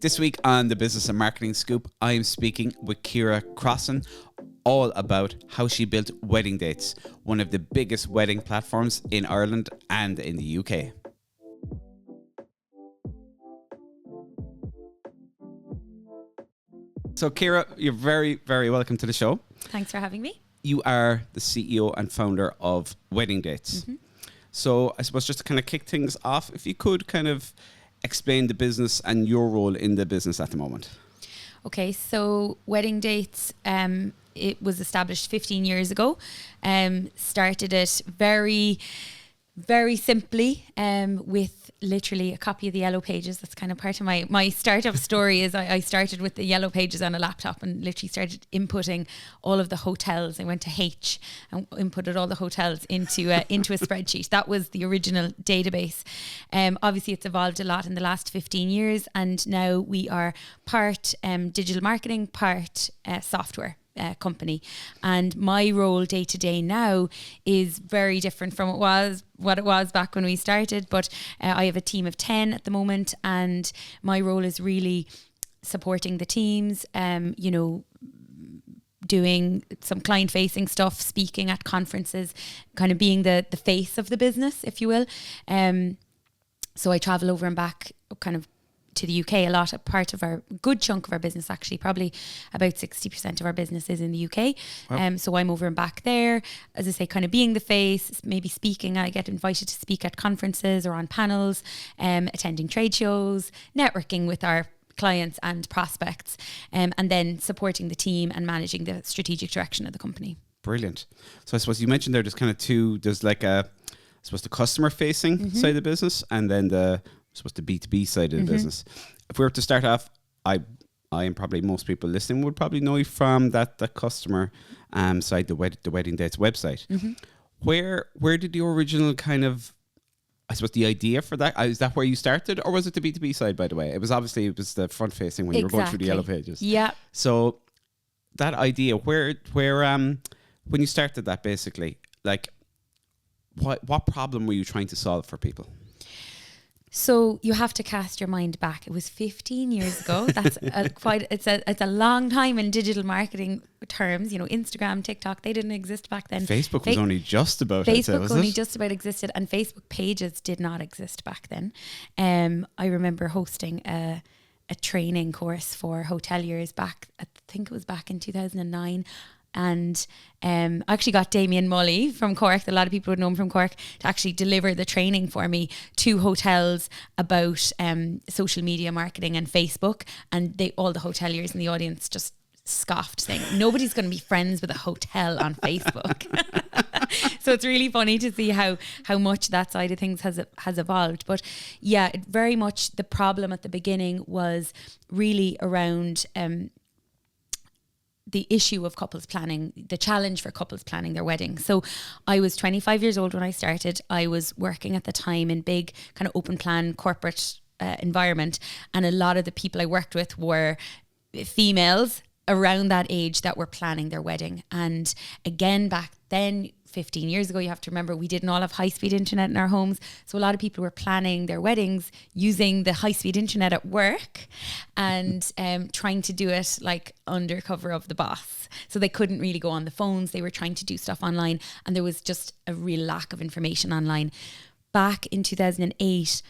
This week on the Business and Marketing Scoop, I am speaking with Ciara Crossan all about how she built WeddingDates, one of the biggest wedding platforms in Ireland and in the UK. So Ciara, you're very, very welcome to the show. Thanks for having me. You are the CEO and founder of WeddingDates. Mm-hmm. So I suppose just to kind of kick things off, if you could kind of explain the business and your role in the business at the moment. Okay, so WeddingDates, it was established 15 years ago. Started it very, very simply with literally a copy of the Yellow Pages. That's kind of part of my startup story. Is I started with the Yellow Pages on a laptop and literally started inputting all of the hotels. I went to H and inputted all the hotels into a spreadsheet. That was the original database. Obviously, it's evolved a lot in the last 15 years, and now we are part digital marketing, part software company, and my role day to day now is very different from what it was back when we started, but I have a team of 10 at the moment, and my role is really supporting the teams, doing some client facing stuff, speaking at conferences, kind of being the face of the business, if you will. So I travel over and back kind of to the UK a lot. A good chunk of our business, actually, probably about 60% of our business is in the UK. Wow. So I'm over and back there, as I say, kind of being the face, maybe speaking. I get invited to speak at conferences or on panels, attending trade shows, networking with our clients and prospects, and then supporting the team and managing the strategic direction of the company. Brilliant. So I suppose you mentioned there's kind of two, there's like the customer facing side of the business, and then the B2B side of the business. If we were to start off, I and probably most people listening would probably know you from that customer side, the WeddingDates website. Where did the original kind of, I suppose, the idea for that, is that where you started, or was it the B2B side, by the way? It was the front facing when you were going through the Yellow Pages. Yeah. So that idea, where when you started that, basically, like what problem were you trying to solve for people? So you have to cast your mind back. It was 15 years ago. That's it's a long time in digital marketing terms. You know, Instagram, TikTok, they didn't exist back then. Facebook was only just about. Facebook only just about existed, and Facebook pages did not exist back then. I remember hosting a training course for hoteliers back. I think it was back in 2009. And I actually got Damien Mully from Cork, a lot of people would know him from Cork, to actually deliver the training for me to hotels about social media marketing and Facebook. And all the hoteliers in the audience just scoffed, saying, nobody's going to be friends with a hotel on Facebook. So it's really funny to see how much that side of things has evolved. But yeah, very much the problem at the beginning was really around the issue of couples planning, the challenge for couples planning their weddings. So I was 25 years old when I started. I was working at the time in big kind of open plan corporate environment. And a lot of the people I worked with were females around that age that were planning their wedding. And again, back then, 15 years ago, you have to remember, we didn't all have high-speed internet in our homes. So a lot of people were planning their weddings using the high-speed internet at work and trying to do it like under cover of the boss. So they couldn't really go on the phones. They were trying to do stuff online, and there was just a real lack of information online. Back in 2008,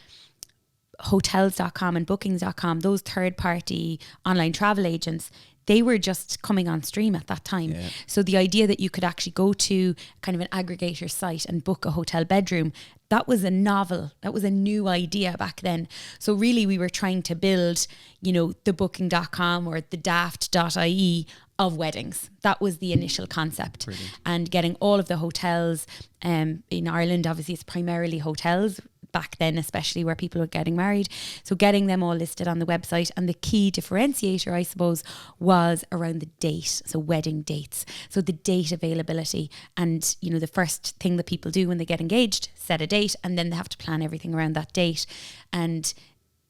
hotels.com and bookings.com, those third-party online travel agents, they were just coming on stream at that time. Yeah. So the idea that you could actually go to kind of an aggregator site and book a hotel bedroom, that was a new idea back then. So really we were trying to build, the booking.com or the daft.ie of weddings. That was the initial concept. Brilliant. And getting all of the hotels in Ireland, obviously it's primarily hotels back then, especially where people were getting married. So getting them all listed on the website. And the key differentiator, I suppose, was around the date. So wedding dates. So the date availability. And, the first thing that people do when they get engaged, set a date, and then they have to plan everything around that date. And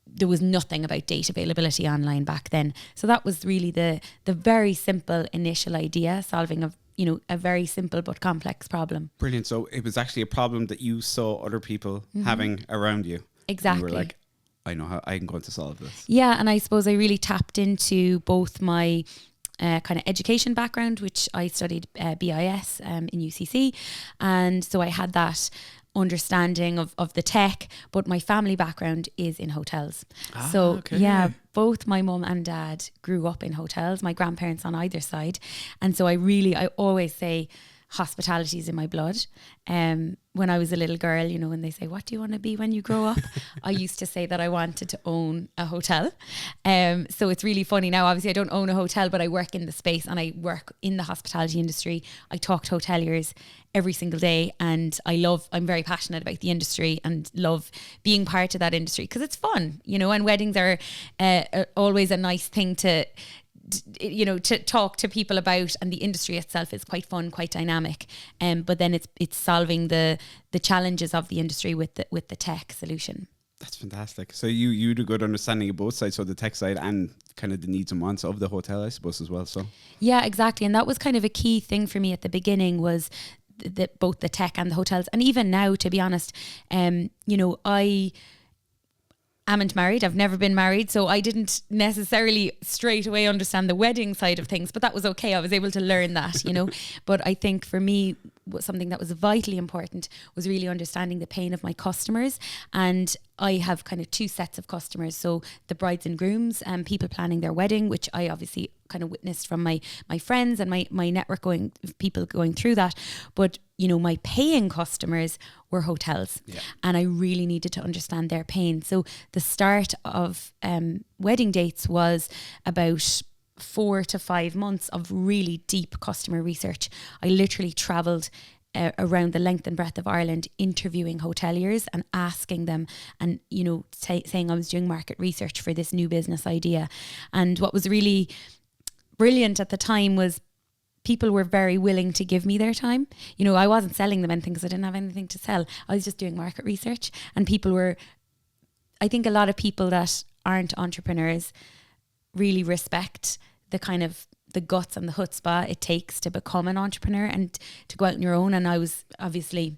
there was nothing about date availability online back then. So that was really the very simple initial idea, solving a very simple but complex problem. Brilliant. So it was actually a problem that you saw other people having around you. Exactly. And you were like, I know how I can go into solve this. Yeah, and I suppose I really tapped into both my kind of education background, which I studied BIS in UCC, and so I had that understanding of the tech, but my family background is in hotels. Yeah, both my mum and dad grew up in hotels, my grandparents on either side, and so I always say hospitality is in my blood. When I was a little girl, you know, when they say, what do you want to be when you grow up? I used to say that I wanted to own a hotel. So it's really funny now. Obviously, I don't own a hotel, but I work in the space and I work in the hospitality industry. I talk to hoteliers every single day, and I'm very passionate about the industry and love being part of that industry because it's fun, you know, and weddings are always a nice thing to talk to people about, and the industry itself is quite fun, quite dynamic. But then it's solving the challenges of the industry with the tech solution. That's fantastic. So you had a good understanding of both sides, so the tech side and kind of the needs and wants of the hotel, I suppose, as well. So yeah, exactly. And that was kind of a key thing for me at the beginning, was both the tech and the hotels. And even now, to be honest, I amn't married. I've never been married, so I didn't necessarily straight away understand the wedding side of things, but that was okay. I was able to learn that, you know. But I think for me, something that was vitally important was really understanding the pain of my customers. And I have kind of two sets of customers. So the brides and grooms and people planning their wedding, which I obviously kind of witnessed from my friends and my network people going through that. But, you know, my paying customers were hotels, and I really needed to understand their pain. So the start of WeddingDates was about 4 to 5 months of really deep customer research. I literally travelled around the length and breadth of Ireland, interviewing hoteliers and asking them, and, you know, saying I was doing market research for this new business idea. And what was really brilliant at the time was people were very willing to give me their time. You know, I wasn't selling them anything because I didn't have anything to sell. I was just doing market research, and I think a lot of people that aren't entrepreneurs really respect the kind of the guts and the chutzpah it takes to become an entrepreneur and to go out on your own. And I was obviously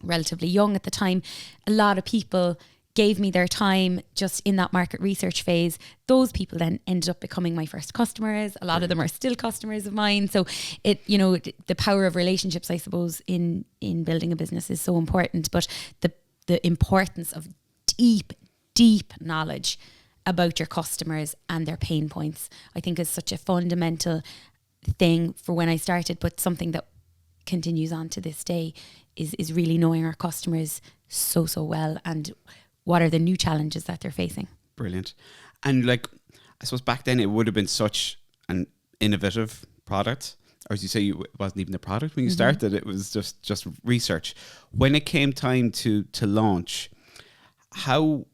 relatively young at the time. A lot of people gave me their time just in that market research phase. Those people then ended up becoming my first customers. A lot of them are still customers of mine. So it, you know, the power of relationships, I suppose, in building a business is so important. But the importance of deep knowledge about your customers and their pain points, I think, is such a fundamental thing for when I started, but something that continues on to this day is really knowing our customers so well, and what are the new challenges that they're facing. Brilliant. And like, I suppose back then it would have been such an innovative product, or as you say, it wasn't even a product when you started, it was just research. When it came time to launch, how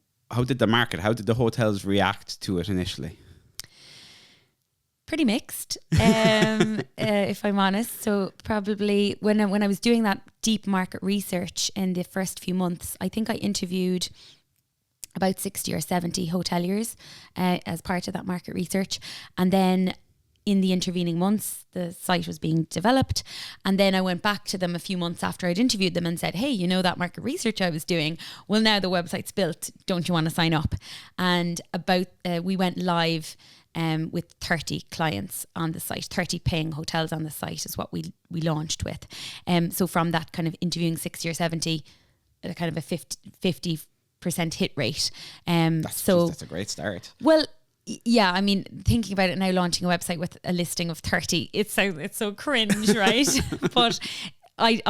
did the hotels react to it initially? Pretty mixed, if I'm honest. So probably when I was doing that deep market research in the first few months, I think I interviewed about 60 or 70 hoteliers as part of that market research. And then in the intervening months, the site was being developed. And then I went back to them a few months after I'd interviewed them and said, hey, you know that market research I was doing? Well, now the website's built. Don't you want to sign up? And we went live with 30 clients on the site. 30 paying hotels on the site is what we launched with. So from that kind of interviewing 60 or 70, kind of a 50% hit rate. That's a great start. Well, yeah, I mean, thinking about it now, launching a website with a listing of 30, it's so cringe, right? But I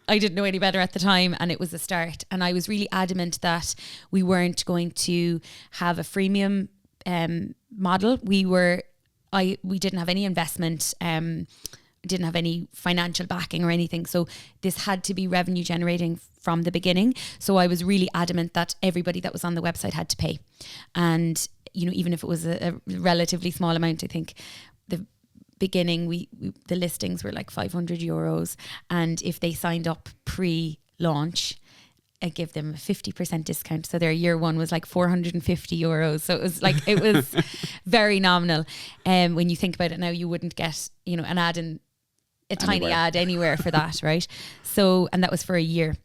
didn't know any better at the time, and it was a start. And I was really adamant that we weren't going to have a freemium model. We didn't have any investment, didn't have any financial backing or anything. So this had to be revenue generating from the beginning. So I was really adamant that everybody that was on the website had to pay. And, you know, even if it was a relatively small amount, I think the beginning, the listings were like €500. And if they signed up pre-launch, I give them a 50% discount. So their year one was like €450. So it was very nominal. When you think about it now, you wouldn't get, you know, an ad in a tiny ad anywhere for that, right? So, and that was for a year.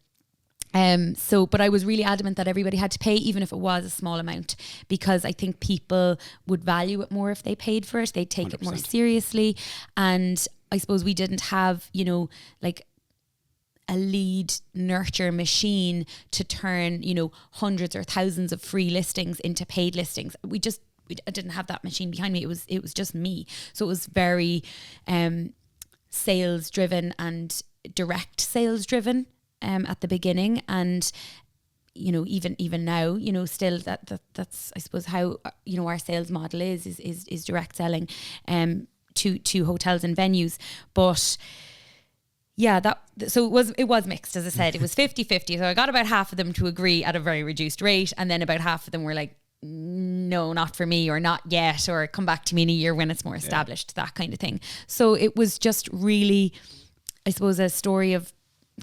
But I was really adamant that everybody had to pay, even if it was a small amount, because I think people would value it more if they paid for it. They'd take 100%. It more seriously. And I suppose we didn't have, you know, like a lead nurture machine to turn, you know, hundreds or thousands of free listings into paid listings. I didn't have that machine behind me. It was just me. So it was very sales driven and direct sales driven at the beginning. And you know, even now, you know, still that's I suppose how, you know, our sales model is direct selling to hotels and venues. But yeah, so it was mixed, as I said. It was 50-50. So I got about half of them to agree at a very reduced rate, and then about half of them were like, no, not for me, or not yet, or come back to me in a year when it's more established, that kind of thing. So it was just really, I suppose, a story of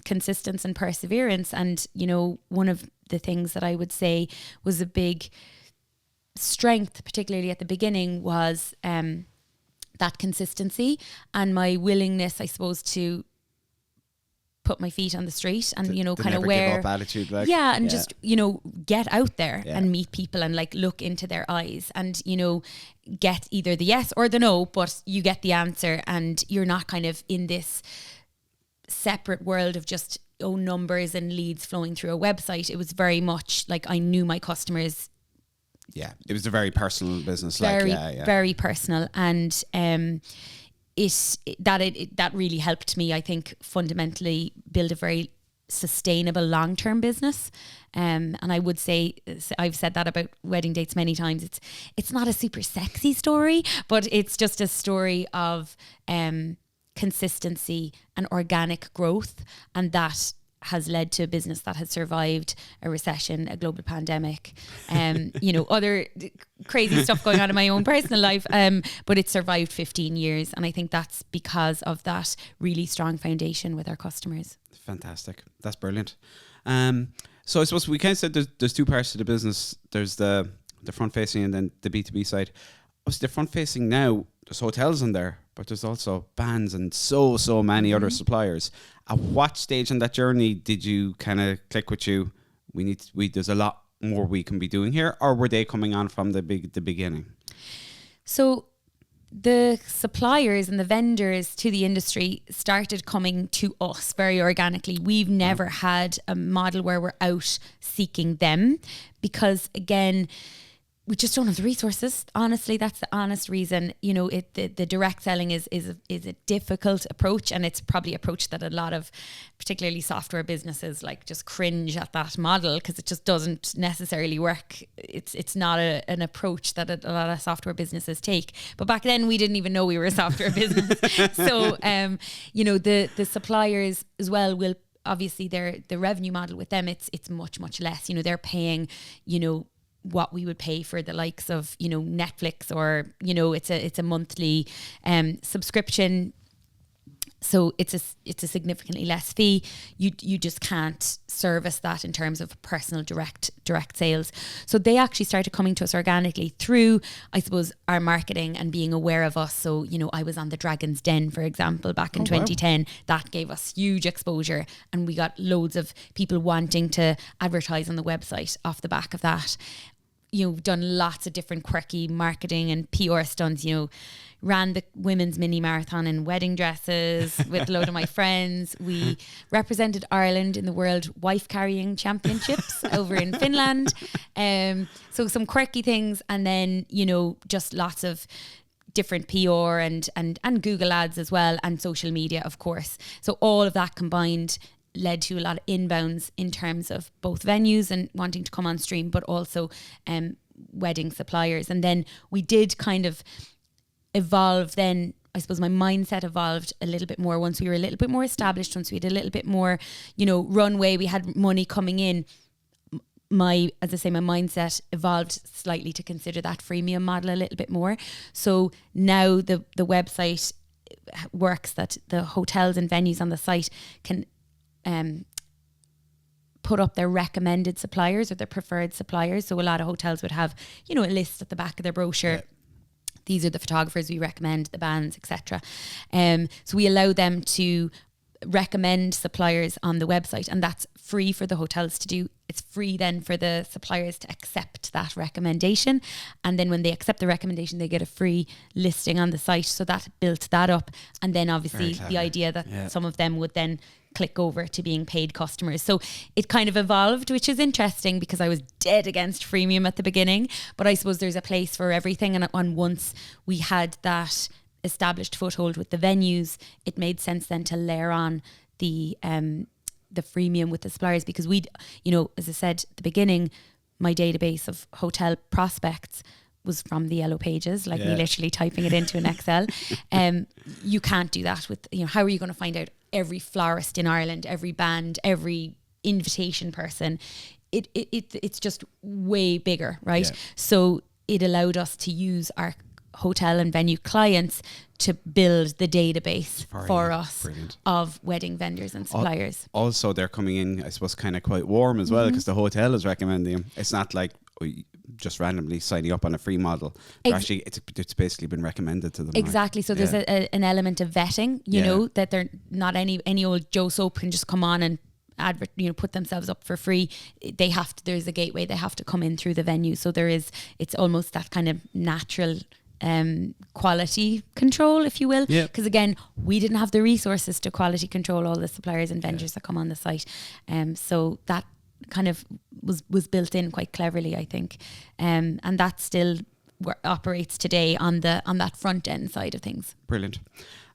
consistency and perseverance. And, you know, one of the things that I would say was a big strength, particularly at the beginning, was that consistency and my willingness, I suppose, to put my feet on the street and, you know, kind of wear attitude, like, just, you know, get out there and meet people and like look into their eyes and, you know, get either the yes or the no, but you get the answer, and you're not kind of in this separate world of just numbers and leads flowing through a website. It was very much like I knew my customers. Yeah, it was a very personal business, very personal, and that really helped me, I think, fundamentally build a very sustainable long-term business. And I would say, I've said that about WeddingDates many times, it's not a super sexy story, but it's just a story of consistency and organic growth, and that has led to a business that has survived a recession, a global pandemic, you know, other crazy stuff going on in my own personal life. But it survived 15 years. And I think that's because of that really strong foundation with our customers. Fantastic. That's brilliant. So I suppose we kind of said there's two parts to the business. There's the front facing and then the B2B side. Obviously the front facing now, there's hotels in there, but there's also bands and so many other suppliers. At what stage in that journey did you kind of click with you? There's a lot more we can be doing here, or were they coming on from the beginning? So the suppliers and the vendors to the industry started coming to us very organically. We've never had a model where we're out seeking them, because again, we just don't have the resources. Honestly, that's the honest reason. You know, the direct selling is a difficult approach, and it's probably an approach that a lot of, particularly software businesses, like just cringe at that model, because it just doesn't necessarily work. It's not an approach that a lot of software businesses take. But back then, we didn't even know we were a software business. So, you know, the suppliers as well will obviously the revenue model with them, it's much less. You know, they're paying, you know, what we would pay for the likes of, you know, Netflix, or, you know, it's a monthly subscription. So it's a significantly less fee. You just can't service that in terms of personal direct sales. So they actually started coming to us organically through, I suppose, our marketing and being aware of us. So, you know, I was on the Dragon's Den, for example, back in 2010. Wow. That gave us huge exposure, and we got loads of people wanting to advertise on the website off the back of that. You know, done lots of different quirky marketing and PR stunts, you know, ran the women's mini marathon in wedding dresses with a load of my friends. We represented Ireland in the World Wife Carrying Championships over in Finland. So some quirky things, and then, you know, just lots of different PR and Google ads as well, and social media, of course. So all of that combined led to a lot of inbounds in terms of both venues and wanting to come on stream, but also wedding suppliers. And then we did kind of evolve then. I suppose my mindset evolved a little bit more once we were a little bit more established, once we had a little bit more, you know, runway, we had money coming in. My mindset evolved slightly to consider that freemium model a little bit more. So now the website works that the hotels and venues on the site can put up their recommended suppliers or their preferred suppliers. So a lot of hotels would have, you know, a list at the back of their brochure. Yeah. These are the photographers we recommend, the bands, etc. So we allow them to recommend suppliers on the website, and that's free for the hotels to do. It's free then for the suppliers to accept that recommendation, and then when they accept the recommendation, they get a free listing on the site. So that built that up, and then obviously the idea that some of them would then click over to being paid customers. So it kind of evolved, which is interesting because I was dead against freemium at the beginning, but I suppose there's a place for everything, and once we had that established foothold with the venues, it made sense then to layer on the freemium with the suppliers, because we, you know, as I said at the beginning, my database of hotel prospects was from the yellow pages, like me literally typing it into an Excel. You can't do that with, you know, how are you going to find out every florist in Ireland, every band, every invitation person? It's just way bigger, right? Yeah. So it allowed us to use our hotel and venue clients to build the database for us. Brilliant. Of wedding vendors and suppliers. Also, they're coming in, I suppose, kind of quite warm as well, because the hotel is recommending them. It's not like just randomly signing up on a free model. Actually, it's basically been recommended to them. Exactly. So there's an element of vetting, you know, that they're not any old Joe Soap can just come on and put themselves up for free. They have to, there's a gateway, they have to come in through the venue. So it's almost that kind of natural quality control, if you will, because again, we didn't have the resources to quality control all the suppliers and vendors that come on the site, so that kind of was built in quite cleverly, I think, and that still operates today on that front end side of things. Brilliant.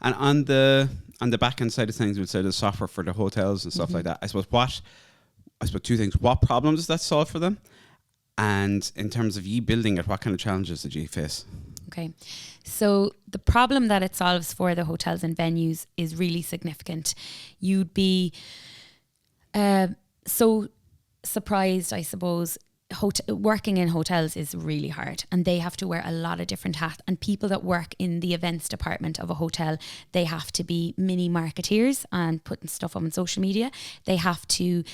And on the back end side of things, we'd say the software for the hotels and stuff like that, I suppose two things: what problems does that solve for them, and in terms of you building it, what kind of challenges did you face? Okay, so the problem that it solves for the hotels and venues is really significant. You'd be so surprised, I suppose. Working in hotels is really hard, and they have to wear a lot of different hats. And people that work in the events department of a hotel, they have to be mini marketeers and putting stuff on social media. They have to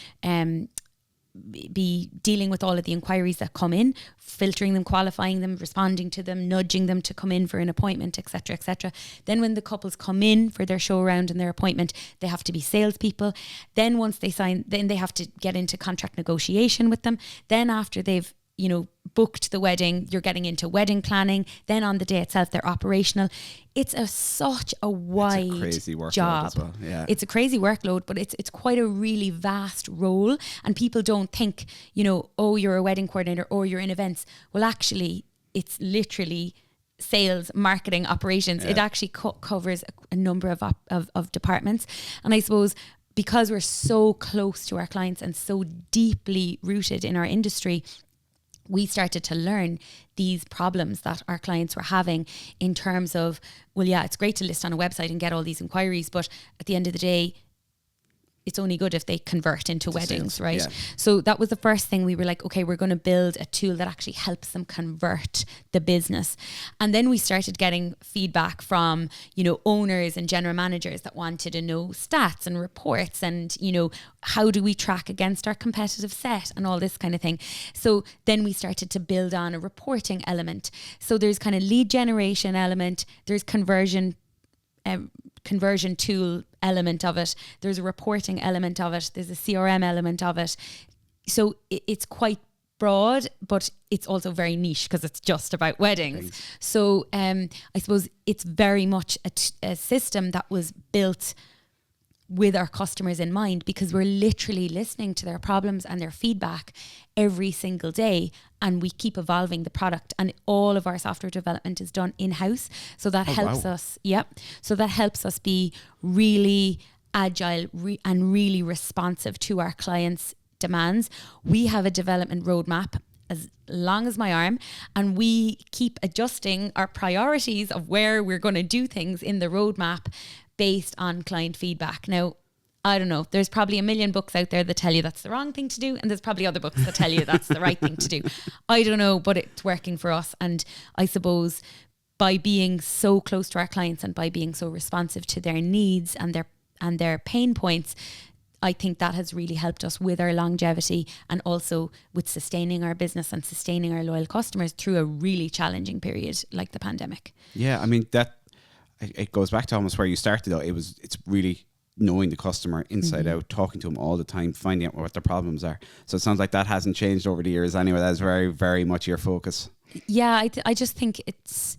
be dealing with all of the inquiries that come in, filtering them, qualifying them, responding to them, nudging them to come in for an appointment, etc., etc. Then when the couples come in for their show round and their appointment, they have to be salespeople. Then once they sign, then they have to get into contract negotiation with them. Then after they've, you know, booked the wedding, you're getting into wedding planning. Then on the day itself, they're operational. It's such a wide crazy workload job. As well. Yeah. It's a crazy workload, but it's quite a really vast role. And people don't think, you know, oh, you're a wedding coordinator or you're in events. Well, actually, it's literally sales, marketing, operations. It actually covers a number of departments. And I suppose because we're so close to our clients and so deeply rooted in our industry, we started to learn these problems that our clients were having in terms of, well, yeah, it's great to list on a website and get all these inquiries, but at the end of the day, it's only good if they convert into weddings, sales, right? Yeah. So that was the first thing. We were like, okay, we're going to build a tool that actually helps them convert the business. And then we started getting feedback from, you know, owners and general managers that wanted to know stats and reports and, you know, how do we track against our competitive set and all this kind of thing. So then we started to build on a reporting element. So there's kind of lead generation element, there's conversion tool element of it, there's a reporting element of it, there's a CRM element of it. So it's quite broad, but it's also very niche because it's just about weddings. Thanks. So I suppose it's very much a system that was built with our customers in mind, because we're literally listening to their problems and their feedback every single day, and we keep evolving the product, and all of our software development is done in-house. So that helps us. So that helps us be really agile and really responsive to our clients' demands. We have a development roadmap as long as my arm, and we keep adjusting our priorities of where we're going to do things in the roadmap based on client feedback. Now, I don't know, there's probably a million books out there that tell you that's the wrong thing to do, and there's probably other books that tell you that's the right thing to do. I don't know, but it's working for us. And I suppose by being so close to our clients and by being so responsive to their needs and their pain points, I think that has really helped us with our longevity and also with sustaining our business and sustaining our loyal customers through a really challenging period like the pandemic. Yeah, I mean, it goes back to almost where you started though. It's really knowing the customer inside out, talking to them all the time, finding out what their problems are. So it sounds like that hasn't changed over the years anyway. That's very, very much your focus. Yeah, I just think it's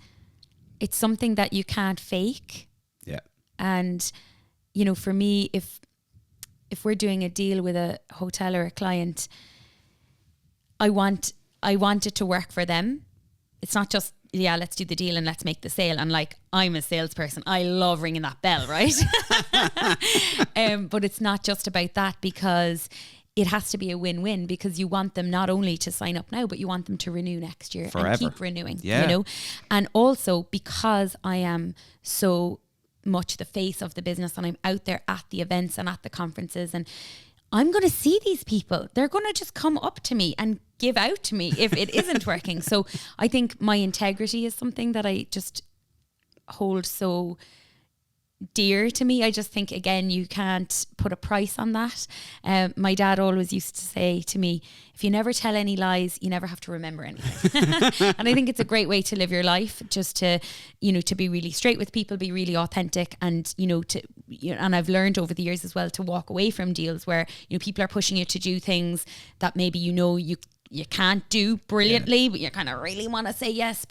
something that you can't fake. Yeah. And, you know, for me, if we're doing a deal with a hotel or a client, I want it to work for them. It's not just, yeah, let's do the deal and let's make the sale. And like, I'm a salesperson. I love ringing that bell, right? But it's not just about that, because it has to be a win-win, because you want them not only to sign up now, but you want them to renew next year forever. And keep renewing, yeah. you know? And also because I am so much the face of the business and I'm out there at the events and at the conferences, and I'm going to see these people. They're going to just come up to me and give out to me if it isn't working. So I think my integrity is something that I just hold so dear to me. I just think, again, you can't put a price on that. My dad always used to say to me, if you never tell any lies, you never have to remember anything. And I think it's a great way to live your life, just to, you know, to be really straight with people, be really authentic, and, you know, and I've learned over the years as well to walk away from deals where, you know, people are pushing you to do things that maybe, you know, you can't do brilliantly, but you kind of really want to say yes,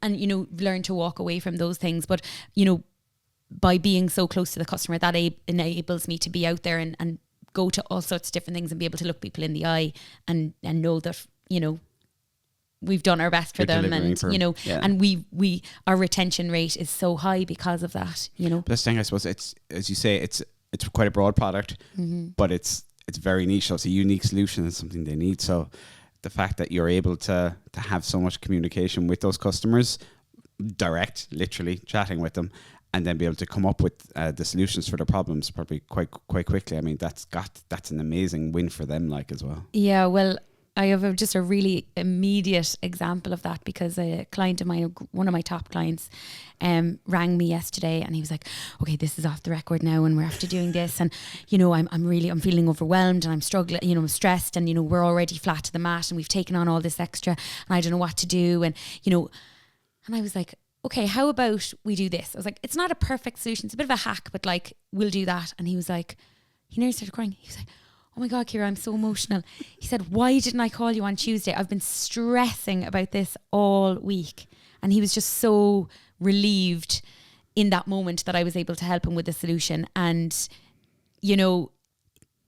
and, you know, learn to walk away from those things. But, you know, by being so close to the customer, that enables me to be out there and go to all sorts of different things and be able to look people in the eye and know that, you know, we've done our best for them, and you know, and we our retention rate is so high because of that, you know. But this thing, I suppose, it's, as you say, it's quite a broad product, but it's very niche. So it's a unique solution. It's something they need. So the fact that you're able to have so much communication with those customers, direct, literally chatting with them, and then be able to come up with the solutions for their problems probably quite quickly. I mean, that's an amazing win for them, like, as well. Yeah, well, I have just a really immediate example of that, because a client of mine, one of my top clients, rang me yesterday, and he was like, okay, this is off the record now and we're after doing this, and, you know, I'm feeling overwhelmed and I'm struggling, you know, I'm stressed, and, you know, we're already flat to the mat and we've taken on all this extra and I don't know what to do, and, you know, and I was like, okay, how about we do this? I was like, it's not a perfect solution, it's a bit of a hack, but like, we'll do that. And he was like, he nearly started crying. He was like, oh my God, Ciara, I'm so emotional. He said, why didn't I call you on Tuesday? I've been stressing about this all week. And he was just so relieved in that moment that I was able to help him with a solution. And, you know,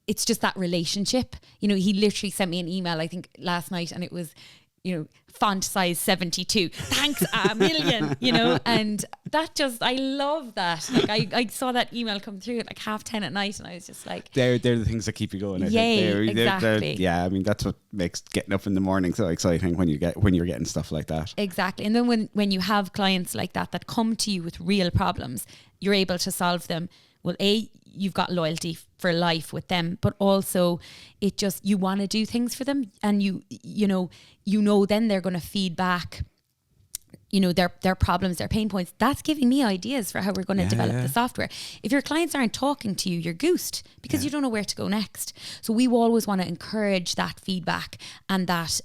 it's just that relationship. You know, he literally sent me an email, I think last night, and it was, you know, font size 72. Thanks a million, you know, and that just, I love that. Like I saw that email come through at like 10:30 at night, and I was just like, they're the things that keep you going. Yay, exactly. Yeah, I mean, that's what makes getting up in the morning so exciting, when you're getting stuff like that. Exactly. And then when you have clients like that come to you with real problems, you're able to solve them. Well, you've got loyalty for life with them, but also it just, you want to do things for them, and you know then they're going to feed back, you know, their problems, their pain points. That's giving me ideas for how we're going to develop the software. If your clients aren't talking to you, you're goosed, because you don't know where to go next. So we always want to encourage that feedback and that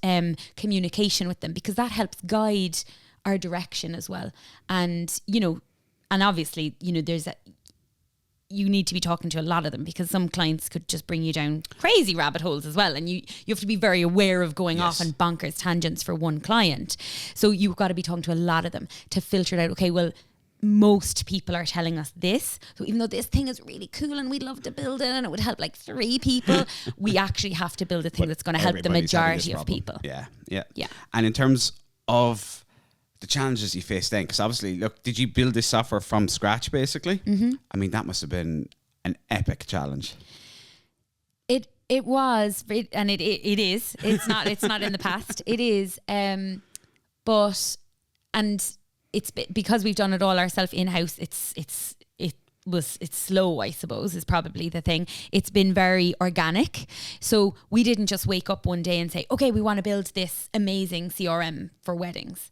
communication with them, because that helps guide our direction as well. And, you know, and obviously, you know, you need to be talking to a lot of them, because some clients could just bring you down crazy rabbit holes as well. And you have to be very aware of going off on bonkers tangents for one client. So you've got to be talking to a lot of them to filter it out. Okay, well, most people are telling us this. So even though this thing is really cool and we'd love to build it and it would help like 3 people, we actually have to build a thing that's going to help the majority of people. Yeah. And in terms of the challenges you faced then, because obviously, look, did you build this software from scratch basically? I mean, that must have been an epic challenge. It was, and it is. It's not in the past. It is, but it's because we've done it all ourselves in-house. It's slow, I suppose, is probably the thing. It's been very organic. So we didn't just wake up one day and say, okay, we want to build this amazing CRM for weddings.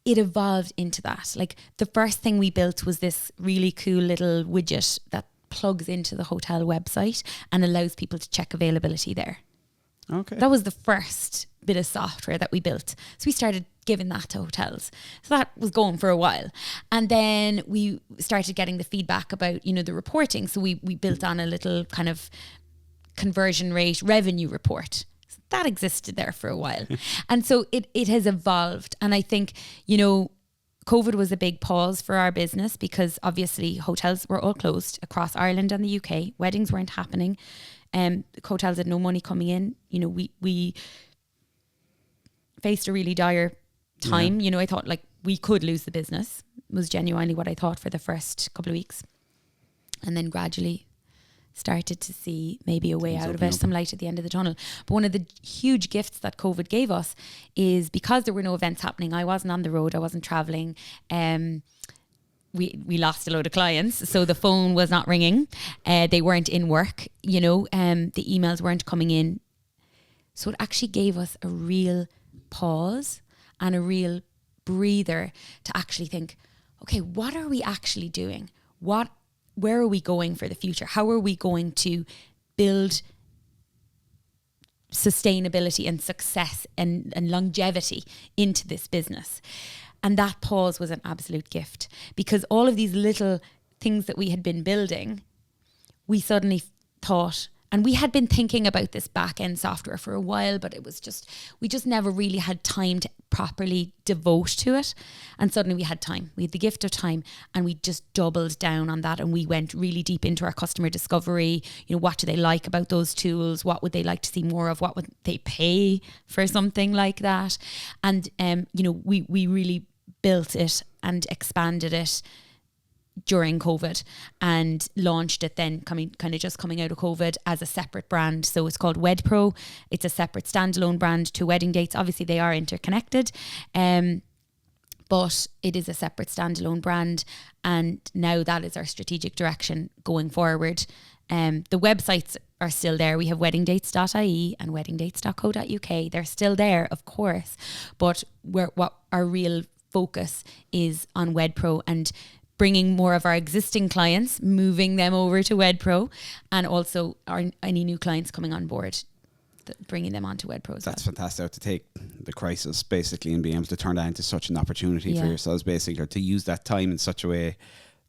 It evolved into that. Like, the first thing we built was this really cool little widget that plugs into the hotel website and allows people to check availability there. Okay. That was the first bit of software that we built. So we started giving that to hotels. So that was going for a while. And then we started getting the feedback about, you know, the reporting. So we built on a little kind of conversion rate revenue report. So that existed there for a while. And so it has evolved. And I think, you know, COVID was a big pause for our business because obviously hotels were all closed across Ireland and the UK. Weddings weren't happening. Hotels had no money coming in. You know, we faced a really dire time. You know, I thought like we could lose the business, was genuinely what I thought for the first couple of weeks. And then gradually started to see maybe a way out of it, some light at the end of the tunnel. But one of the huge gifts that COVID gave us is because there were no events happening, I wasn't on the road, I wasn't traveling. We lost a load of clients, so the phone was not ringing. They weren't in work, you know, the emails weren't coming in. So it actually gave us a real pause and a real breather to actually think, okay, what are we actually doing? Where are we going for the future? How are we going to build sustainability and success and longevity into this business? And that pause was an absolute gift, because all of these little things that we had been building, we suddenly thought, and we had been thinking about this back end software for a while, but it was just, we just never really had time to properly devote to it. And suddenly we had time. We had the gift of time, and we just doubled down on that. And we went really deep into our customer discovery. You know, what do they like about those tools? What would they like to see more of? What would they pay for something like that? And, you know, we really built it and expanded it during COVID and launched it then coming out of COVID as a separate brand. So it's called WedPro. It's a separate standalone brand to WeddingDates. Obviously they are interconnected, but it is a separate standalone brand. And now that is our strategic direction going forward. The websites are still there. We have weddingdates.ie and weddingdates.co.uk. They're still there, of course, but what our real focus is on WedPro and bringing more of our existing clients, moving them over to WedPro, and also any new clients coming on board, bringing them onto WedPro as That's fantastic, to take the crisis basically and being able to turn that into such an opportunity for yourselves, basically, or to use that time in such a way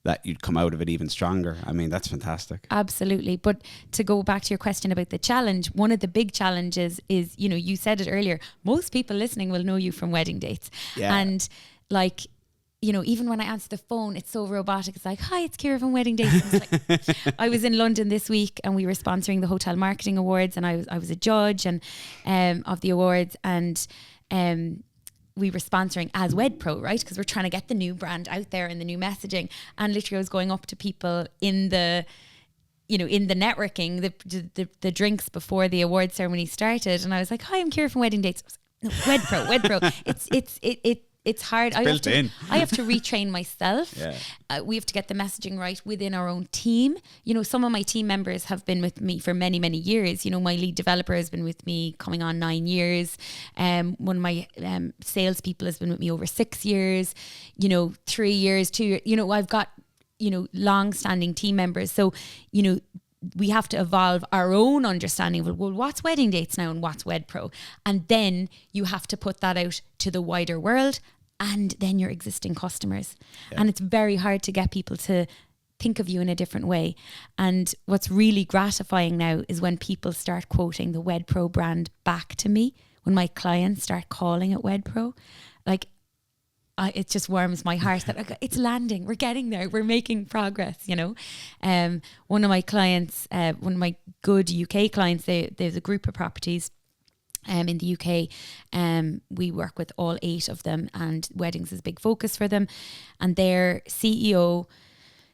that you'd come out of it even stronger. I mean, that's fantastic. Absolutely. But to go back to your question about the challenge, one of the big challenges is, you know, you said it earlier, most people listening will know you from WeddingDates. Yeah. And like, you know, even when I answer the phone, it's so robotic. It's like, hi, it's Ciara from WeddingDates. Like, I was in London this week and we were sponsoring the Hotel Marketing Awards, and I was a judge and of the awards, and we were sponsoring as WedPro, right? Because we're trying to get the new brand out there and the new messaging. And literally I was going up to people in the networking, the drinks before the award ceremony started, and I was like, hi, I'm Ciara from WeddingDates. I was like, no, WedPro. It's hard. I have to retrain myself. Yeah. We have to get the messaging right within our own team. You know, some of my team members have been with me for many, many years. You know, my lead developer has been with me coming on 9 years. One of my salespeople has been with me over 6 years. You know, 3 years, 2 years. You know, I've got, you know, long-standing team members. So, you know, we have to evolve our own understanding of, well, what's WeddingDates now and what's WedPro? And then you have to put that out to the wider world and then your existing customers. Yeah. And it's very hard to get people to think of you in a different way. And what's really gratifying now is when people start quoting the WedPro brand back to me, when my clients start calling it WedPro, like, it just warms my heart that it's landing. We're getting there. We're making progress, you know. One of my clients, one of my good UK clients, there's a group of properties in the UK. We work with all 8 of them, and weddings is a big focus for them. And their CEO,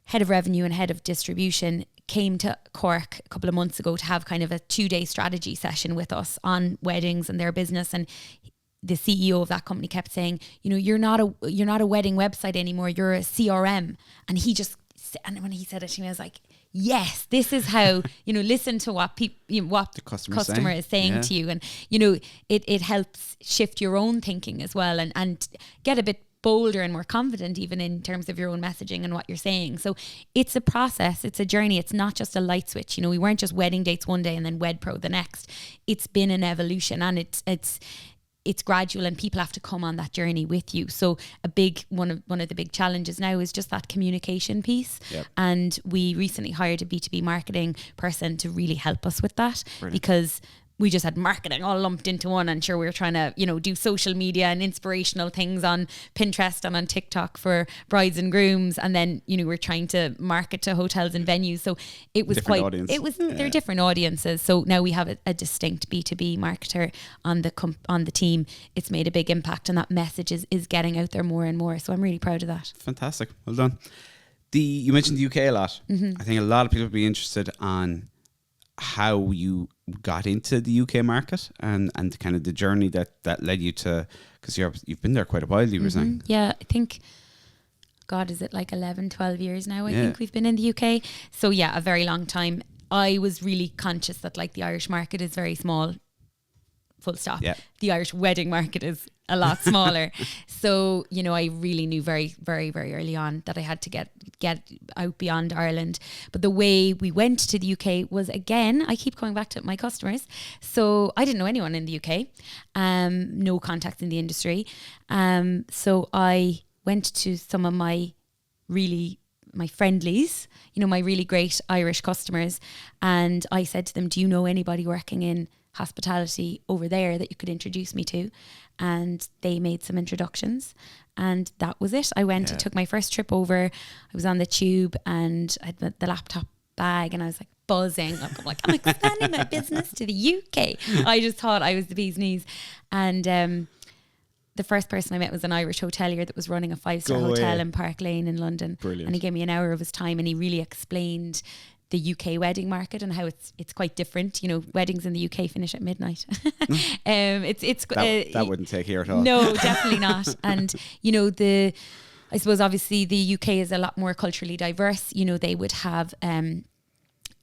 head of revenue and head of distribution, came to Cork a couple of months ago to have kind of a 2-day strategy session with us on weddings and their business. And the CEO of that company kept saying, you know, you're not a wedding website anymore. You're a CRM. And and when he said it to me, I was like, yes, this is how, you know, listen to what what the customer is saying to you. And, you know, it helps shift your own thinking as well, and get a bit bolder and more confident even in terms of your own messaging and what you're saying. So it's a process, it's a journey. It's not just a light switch. You know, we weren't just WeddingDates one day and then WedPro the next. It's been an evolution, and it's it's gradual and people have to come on that journey with you. So a big one of the big challenges now is just that communication piece. Yep. And we recently hired a B2B marketing person to really help us with that. Brilliant. Because we just had marketing all lumped into one, and sure, we were trying to, do social media and inspirational things on Pinterest and on TikTok for brides and grooms. And then, we're trying to market to hotels and venues. So it was they're different audiences. So now we have a distinct B2B marketer on the team. It's made a big impact, and that message is getting out there more and more. So I'm really proud of that. Fantastic. Well done. You mentioned the UK a lot. Mm-hmm. I think a lot of people would be interested on how you got into the UK market and kind of the journey that led you to, because you've been there quite a while, you were saying. Yeah, I think, God, is it like 11, 12 years now? I think we've been in the UK. So yeah, a very long time. I was really conscious that like the Irish market is very small, full stop. Yeah. The Irish wedding market is a lot smaller. So, I really knew very, very, very early on that I had to get out beyond Ireland. But the way we went to the UK was, again, I keep going back to my customers. So I didn't know anyone in the UK, no contacts in the industry. So I went to some of my friendlies, my really great Irish customers. And I said to them, do you know anybody working in hospitality over there that you could introduce me to? And they made some introductions, and that was it. I went and took my first trip over. I was on the tube and I had the laptop bag, and I was like buzzing. I'm like, I'm expanding my business to the UK. I just thought I was the bee's knees. And the first person I met was an Irish hotelier that was running a 5-star hotel in Park Lane in London. Brilliant. And he gave me an hour of his time, and he really explained the UK wedding market and how it's quite different. Weddings in the UK finish at midnight. That wouldn't take here at all. No, definitely not. And I suppose obviously the UK is a lot more culturally diverse. They would have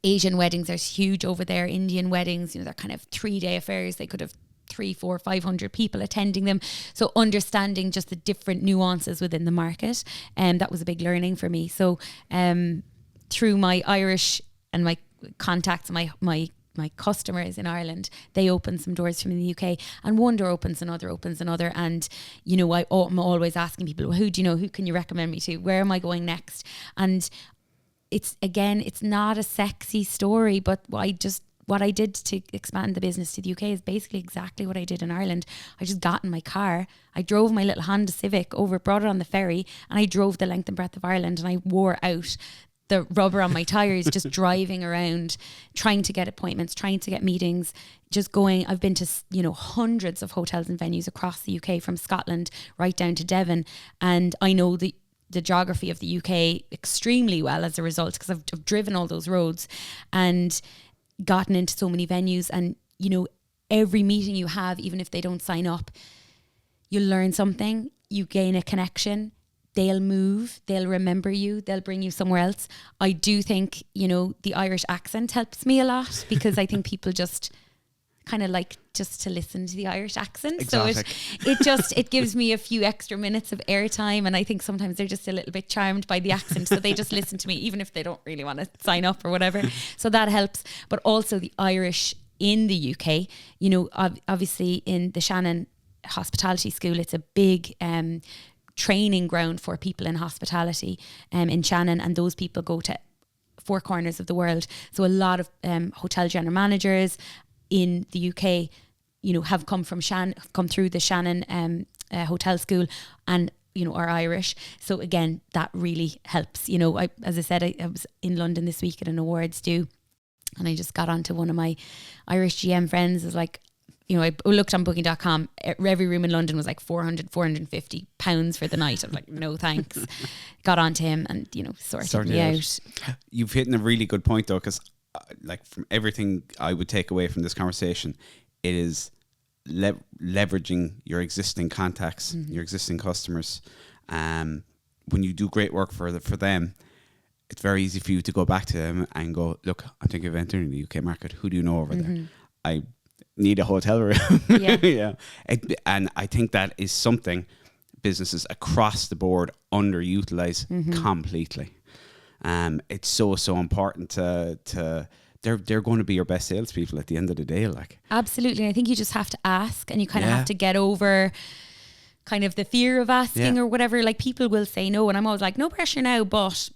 Asian weddings are huge over there. Indian weddings, they're kind of 3-day affairs. They could have 300, 400, 500 people attending them. So understanding just the different nuances within the market, that was a big learning for me. So through my Irish and my contacts, my customers in Ireland, they opened some doors for me in the UK, and one door opens another. And, I'm always asking people, well, who do you know? Who can you recommend me to? Where am I going next? And it's not a sexy story, but what I did to expand the business to the UK is basically exactly what I did in Ireland. I just got in my car, I drove my little Honda Civic over, brought it on the ferry, and I drove the length and breadth of Ireland, and I wore out the rubber on my tires, just driving around, trying to get appointments, trying to get meetings, just going. I've been to, hundreds of hotels and venues across the UK, from Scotland right down to Devon. And I know the geography of the UK extremely well as a result, because I've driven all those roads and gotten into so many venues. And, every meeting you have, even if they don't sign up, you learn something, you gain a connection. They'll move, they'll remember you, they'll bring you somewhere else. I do think, the Irish accent helps me a lot, because I think people just kind of like just to listen to the Irish accent. Exotic. So it gives me a few extra minutes of airtime, and I think sometimes they're just a little bit charmed by the accent, so they just listen to me even if they don't really want to sign up or whatever. So that helps. But also the Irish in the UK, obviously in the Shannon Hospitality School, it's a big training ground for people in hospitality in Shannon, and those people go to 4 corners of the world. So a lot of hotel general managers in the UK, have come through the Shannon Hotel School, and are Irish. So again, that really helps. As I said, I was in London this week at an awards do, and I just got onto one of my Irish GM friends. Is like, I looked on booking.com, every room in London was like 400, 450 pounds for the night. I was like, no thanks. Got onto him and, sorted me out. You've hit a really good point though, because from everything I would take away from this conversation, it is leveraging your existing contacts, your existing customers. When you do great work for them, it's very easy for you to go back to them and go, look, I'm thinking of entering the UK market. Who do you know over there? I need a hotel room. Yeah. And I think that is something businesses across the board underutilize completely. It's so important to they're going to be your best salespeople at the end of the day. Like, absolutely. And I think you just have to ask, and you kind of have to get over kind of the fear of asking or whatever. Like, people will say no, and I'm always like, no pressure now, but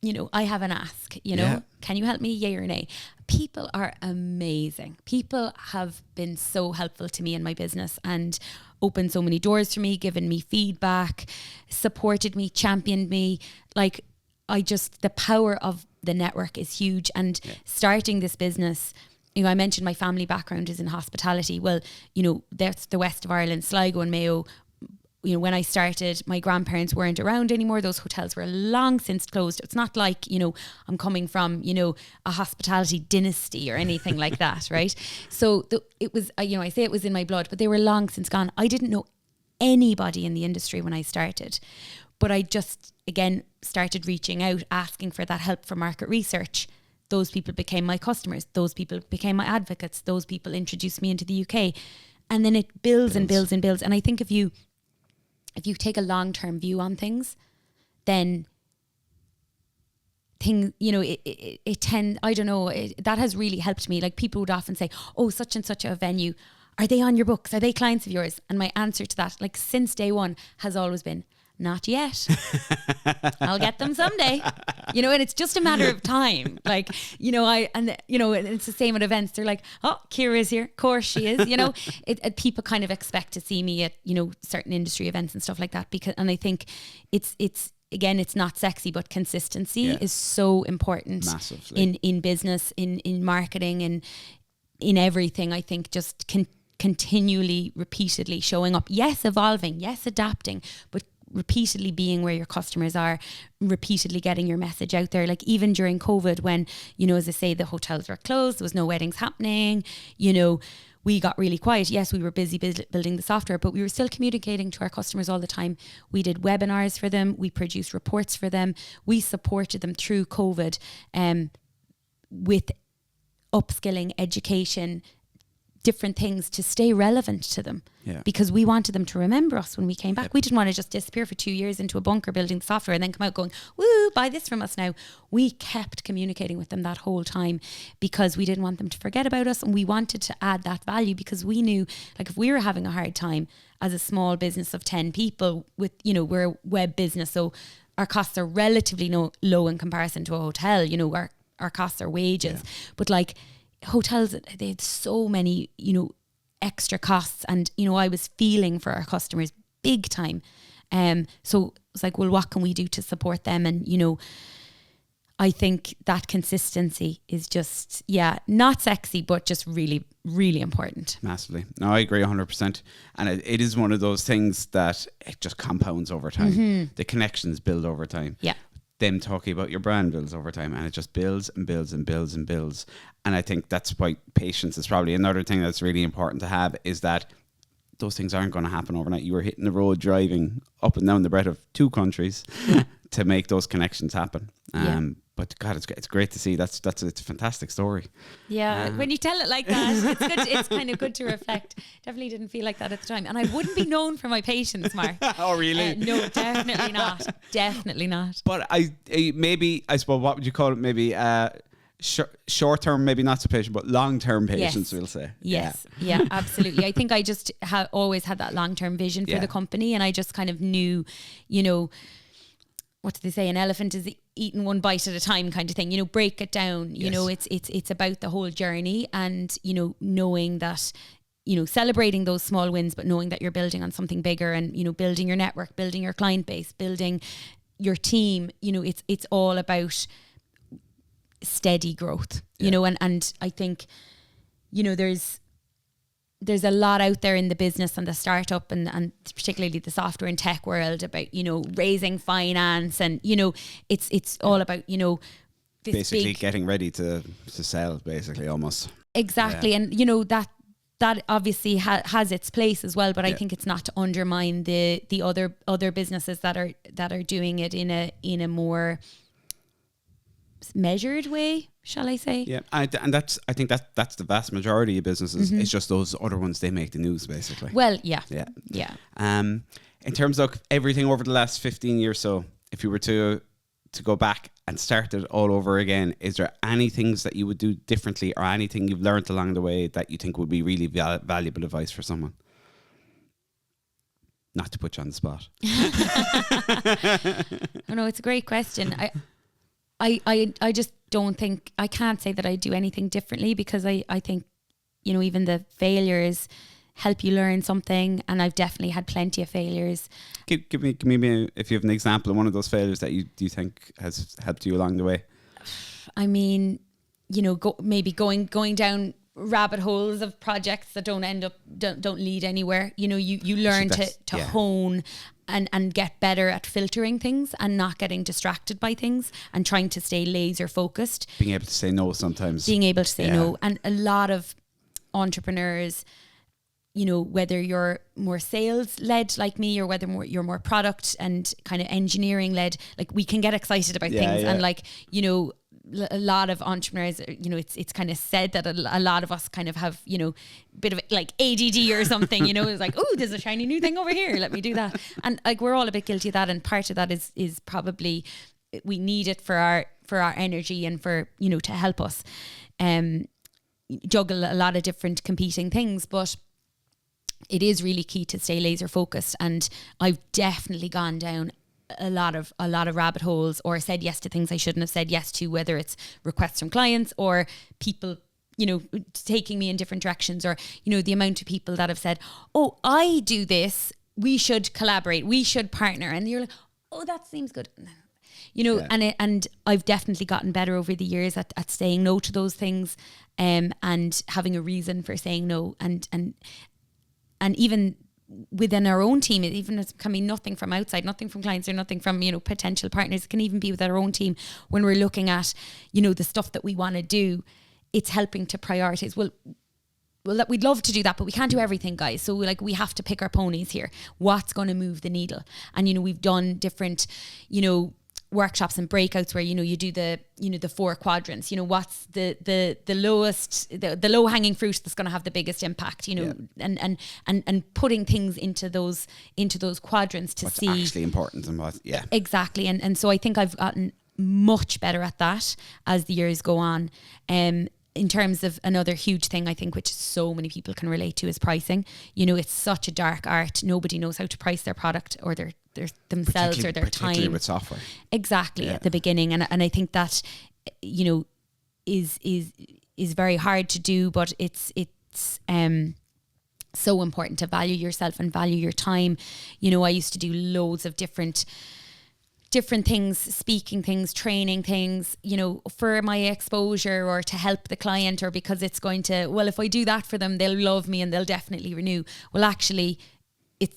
you know, I have an ask, you know, can you help me, yay or nay? People are amazing. People have been so helpful to me in my business and opened so many doors for me, given me feedback, supported me, championed me. Like, the power of the network is huge. And starting this business, you know, I mentioned my family background is in hospitality. Well, you know, that's the west of Ireland, Sligo and Mayo. You know, when I started, my grandparents weren't around anymore. Those hotels were long since closed. It's not like, you know, I'm coming from, you know, a hospitality dynasty or anything like that, right? So it was, you know, I say it was in my blood, but they were long since gone. I didn't know anybody in the industry when I started, but I just, again, started reaching out, asking for that help for market research. Those people became my customers. Those people became my advocates. Those people introduced me into the UK. And then it builds and builds and builds. And I think if you take a long-term view on things, then you know, that has really helped me. Like, people would often say, oh, such and such a venue, are they on your books? Are they clients of yours? And my answer to that, like, since day one, has always been, not yet. I'll get them someday. You know, and it's just a matter of time. Like, you know, and it's the same at events. They're like, oh, Ciara's here. Of course she is. You know, people kind of expect to see me at, you know, certain industry events and stuff like that. And I think it's again, it's not sexy, but consistency is so important. Massively. In business, in marketing, and in everything. I think just continually, repeatedly showing up. Yes, evolving. Yes, adapting, but repeatedly being where your customers are, repeatedly getting your message out there. Like, even during COVID, when, you know, as I say, the hotels were closed, there was no weddings happening, you know, we got really quiet. Yes, we were busy building the software, but we were still communicating to our customers all the time. We did webinars for them. We produced reports for them. We supported them through COVID with upskilling, education, different things to stay relevant to them, because we wanted them to remember us when we came back. We didn't want to just disappear for 2 years into a bunker building the software and then come out going, woo, buy this from us now. We kept communicating with them that whole time because we didn't want them to forget about us, and we wanted to add that value, because we knew, like, if we were having a hard time as a small business of 10 people with, you know, we're a web business, so our costs are relatively low in comparison to a hotel. You know, our costs are wages, but like, hotels, they had so many, you know, extra costs, and, you know, I was feeling for our customers big time. So it's like, well, what can we do to support them? And, you know, I think that consistency is just, not sexy, but just really, really important. Massively. No, I agree 100%. And it is one of those things that it just compounds over time. Mm-hmm. The connections build over time. Yeah. Them talking about your brand builds over time, and it just builds and builds and builds and builds. And I think that's why patience is probably another thing that's really important to have, is that those things aren't going to happen overnight. You were hitting the road driving up and down the breadth of 2 countries to make those connections happen. But God, it's great to see. It's a fantastic story. Yeah, when you tell it like that, it's good. It's kind of good to reflect. Definitely didn't feel like that at the time, and I wouldn't be known for my patience, Mark. Oh, really? No, definitely not. Definitely not. But I suppose, what would you call it? Maybe short term, maybe not so patient, but long term patience. We'll say. Yes, yeah, absolutely. I think I just always had that long term vision for the company, and I just kind of knew, you know, what do they say? An elephant is eating one bite at a time, kind of thing. You know, break it down. You know, it's about the whole journey, and, you know, knowing that, you know, celebrating those small wins, but knowing that you're building on something bigger, and, you know, building your network, building your client base, building your team. You know, it's all about steady growth. You know, and I think, you know, there's a lot out there in the business and the startup and particularly the software and tech world about, you know, raising finance, and, you know, it's all about, you know, this basically getting ready to sell, basically, almost. Exactly. And, you know, that obviously has its place as well, but I think it's not to undermine the other businesses that are doing it in a more measured way, shall I say? Yeah, I think that's the vast majority of businesses. Mm-hmm. It's just those other ones, they make the news, basically. Well, yeah. In terms of everything over the last 15 years, so if you were to to go back and start it all over again, is there any things that you would do differently, or anything you've learned along the way that you think would be really valuable advice for someone? Not to put you on the spot. Oh, no, it's a great question. I just don't think, I can't say that I do anything differently, because I think, you know, even the failures help you learn something, and I've definitely had plenty of failures. Give me if you have an example of one of those failures that you think has helped you along the way. I mean, you know, going down rabbit holes of projects that don't lead anywhere. You know, you learn to hone and get better at filtering things and not getting distracted by things, and trying to stay laser focused. Being able to say no sometimes. Being able to say no. And a lot of entrepreneurs, you know, whether you're more sales led like me, or whether you're more product and kind of engineering led, like, we can get excited about things. And like, you know, a lot of entrepreneurs, you know, it's kind of said that a lot of us kind of have, you know, a bit of like ADD or something, you know. It's like, oh, there's a shiny new thing over here, let me do that. And like, we're all a bit guilty of that, and part of that is probably, we need it for our energy, and for, you know, to help us juggle a lot of different competing things. But it is really key to stay laser focused, and I've definitely gone down a lot of rabbit holes, or said yes to things I shouldn't have said yes to, whether it's requests from clients or people, you know, taking me in different directions, or, you know, the amount of people that have said, oh, I do this, we should collaborate, we should partner, and you're like, oh, that seems good, you know. And I've definitely gotten better over the years at saying no to those things, and having a reason for saying no, and even within our own team, it even can be nothing from outside, nothing from clients, or nothing from, you know, potential partners. It can even be with our own team when we're looking at, you know, the stuff that we want to do. It's helping to prioritize. Well, that we'd love to do that, but we can't do everything, guys. So like, we have to pick our ponies here. What's going to move the needle? And, you know, we've done different, you know, workshops and breakouts where, you know, you do the 4 quadrants, you know, what's the lowest, the low hanging fruit that's going to have the biggest impact, you know, and putting things into those quadrants to what's see actually important and what, exactly. And so I think I've gotten much better at that as the years go on. In terms of another huge thing, I think, which so many people can relate to, is pricing. You know, it's such a dark art. Nobody knows how to price their product, or their themselves, or their particularly time. with software. Exactly, at the beginning. And I think that, you know, is very hard to do, but it's so important to value yourself and value your time. You know, I used to do loads of different things, speaking things, training things, you know, for my exposure, or to help the client, or because it's going to, well, if I do that for them, they'll love me and they'll definitely renew. Well, actually,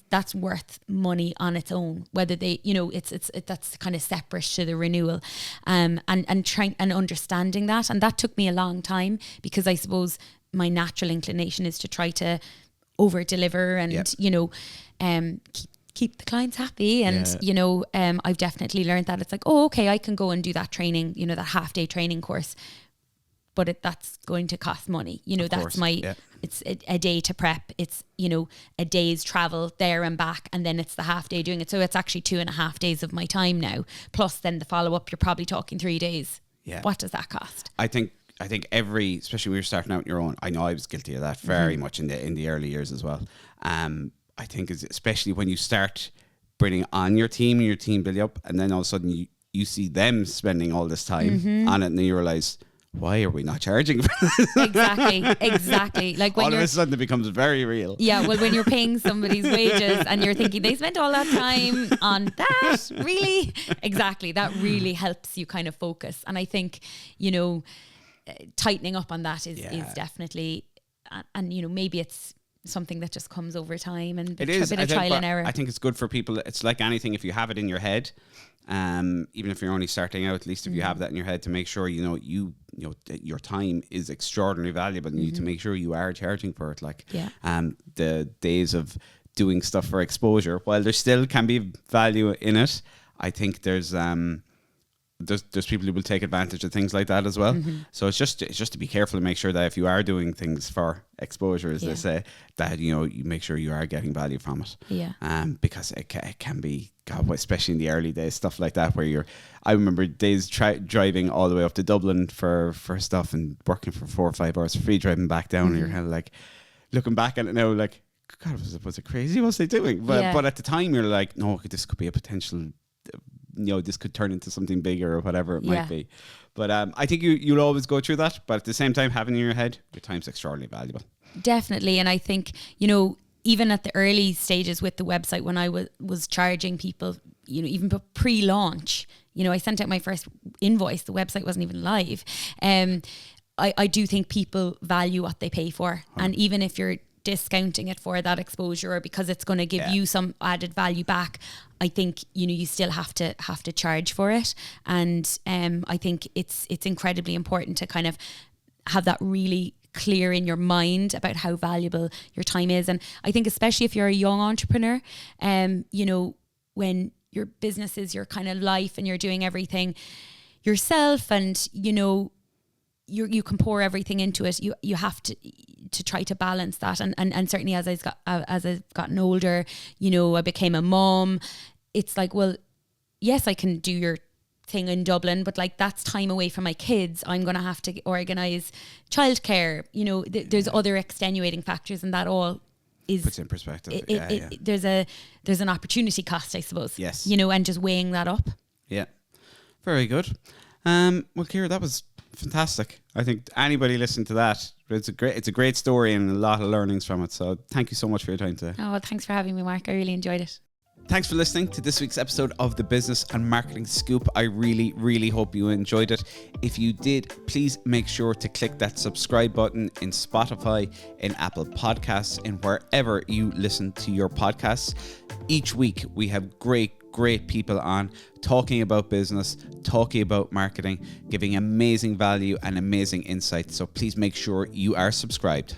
that's worth money on its own, whether they, you know, that's kind of separate to the renewal, and trying and understanding that. And that took me a long time, because I suppose my natural inclination is to try to over deliver and, you know, keep the clients happy. And, you know, I've definitely learned that it's like, oh, okay, I can go and do that training, you know, that half-day training course, but that's going to cost money. You know, that's it's a day to prep. It's, you know, a day's travel there and back, and then it's the half day doing it. So it's actually 2.5 days of my time now. Plus then the follow-up, you're probably talking 3 days. Yeah. What does that cost? I think especially when you're starting out on your own, I know I was guilty of that very much in the early years as well. I think especially when you start bringing on your team and your team building up, and then all of a sudden you see them spending all this time on it, and then you realize, why are we not charging for this? Exactly. Like, when all of a sudden it becomes very real. Yeah, well, when you're paying somebody's wages and you're thinking they spent all that time on that, really? Exactly. That really helps you kind of focus. And I think, you know, tightening up on that is definitely, and, you know, maybe it's something that just comes over time, and it is a bit of trial and error. I think it's good for people. It's like anything, if you have it in your head, even if you're only starting out, at least if you have that in your head, to make sure you know your time is extraordinarily valuable, and you need to make sure you are charging for it. Like the days of doing stuff for exposure, while there still can be value in it, I think there's there's people who will take advantage of things like that as well. So it's just to be careful and make sure that if you are doing things for exposure, as they say, that you make sure you are getting value from it. Because it can be, God, especially in the early days, stuff like that where I remember days driving all the way up to Dublin for stuff and working for 4 or 5 hours for free, driving back down, and you're kind of like looking back at it now like, God, was it crazy? What was they doing? But at the time you're like, no, this could be a potential, this could turn into something bigger or whatever it might be. But I think you'll always go through that. But at the same time, having in your head, your time's extraordinarily valuable. Definitely. And I think, even at the early stages with the website, when I was charging people, even pre-launch, I sent out my first invoice. The website wasn't even live. I do think people value what they pay for. And even if you're discounting it for that exposure or because it's going to give you some added value back, I think you still have to charge for it. And I think it's incredibly important to kind of have that really clear in your mind about how valuable your time is. And I think especially if you're a young entrepreneur, when your business is your kind of life and you're doing everything yourself, and you can pour everything into it, you have to try to balance that. And certainly as I've gotten older, I became a mom. It's like, well, yes, I can do your thing in Dublin, but like that's time away from my kids. I'm going to have to organise childcare. There's other extenuating factors, and that all puts in perspective. There's an opportunity cost, I suppose. Yes. And just weighing that up. Yeah. Very good. Well, Ciara, that was fantastic. I think anybody listening to that, it's a great story and a lot of learnings from it. So thank you so much for your time today. Oh, thanks for having me, Mark. I really enjoyed it. Thanks for listening to this week's episode of the Business and Marketing Scoop. I really, really hope you enjoyed it. If you did, please make sure to click that subscribe button in Spotify, in Apple Podcasts, and wherever you listen to your podcasts. Each week we have great people on talking about business, talking about marketing, giving amazing value and amazing insight. So please make sure you are subscribed.